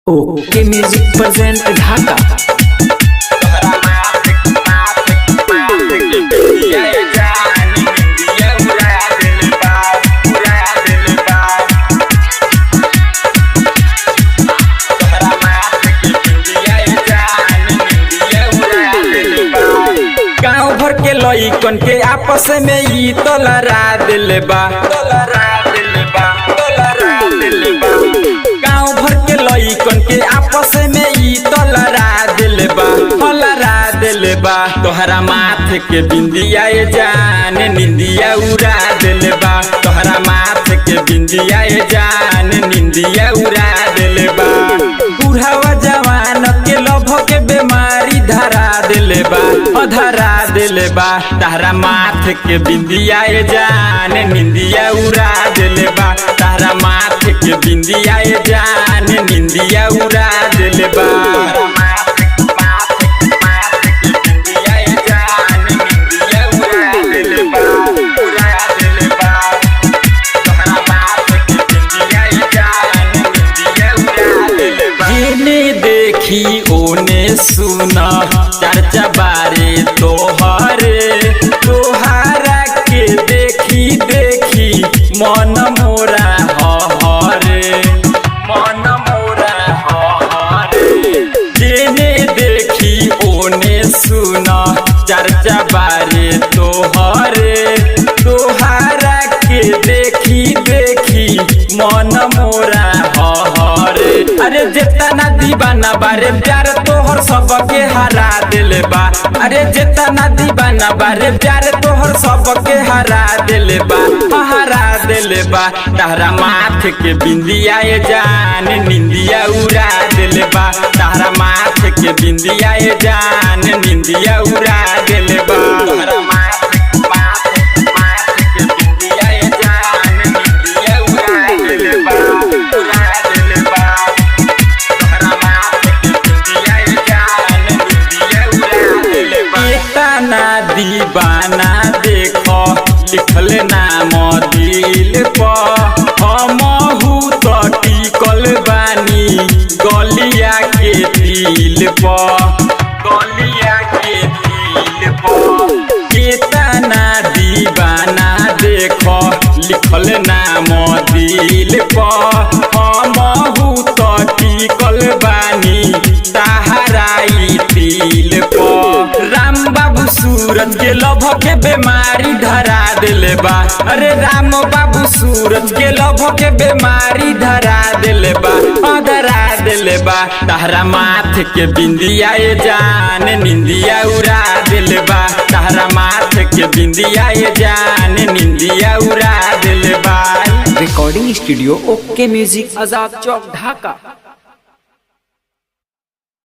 ओके music present ढाका। गाँव भर के लइकन के आपस में ई तो लड़ा दिल बा। गाँव भर के लइकन के आपस में ई तो लड़ा दिल बा। तोहरा माथे के बिंदिया ए जान निंदिया उड़ा दिल बा। तोहरा माथे के बिंदिया ए जान निंदिया उड़ा दिल बा। बूढ़ावा जवान के लोभ के बीमारी धरा दिल बा। तहरा माथे के बिंदिया ए जान निंदिया उड़ा दिल बा। तहरा माथे के बिंदिया ए जान निंदिया उड़ा दिल बा। देखी ओने सुना चर्चा बारे तोहरा के देखी मन मोरा हरे जेने देखी ओने सुना चर्चा बारे तोहरा के देखी मन मोरा हरे। अरे जितना दीवाना बारे प्यार तोहर सबके हरा दिल बा। अरे जितना दीवाना बारे प्यार तोहर सबके हरा दिल बा। तहरा माथे के बिंदिया ए जान निंदिया उड़ा दिल बा। तहरा माथे के बिंदिया ए जान निंदिया उड़ा दिल बा। दीवाना देखो लिखल नाम दिल पर हमहू तो टिकल बानी गलिया के दिल पर। कितना दीवाना देखो लिखल नाम दिल पर हमहू तो टिकल बानी तहराई दिल पर। राम बाबू सूरज के लोभ के बीमारी धरा दिल बा। अरे राम बाबू सूरज के लोभ के बीमारी धरा दिल बा। तहरा माथे के बिंदिया ए जान निंदिया उड़ा दिल बा। तहरा माथे के बिंदिया ए जान निंदिया उड़ा दिल बा। रिकॉर्डिंग स्टूडियो ओके म्यूजिक आजाद चौक ढाका।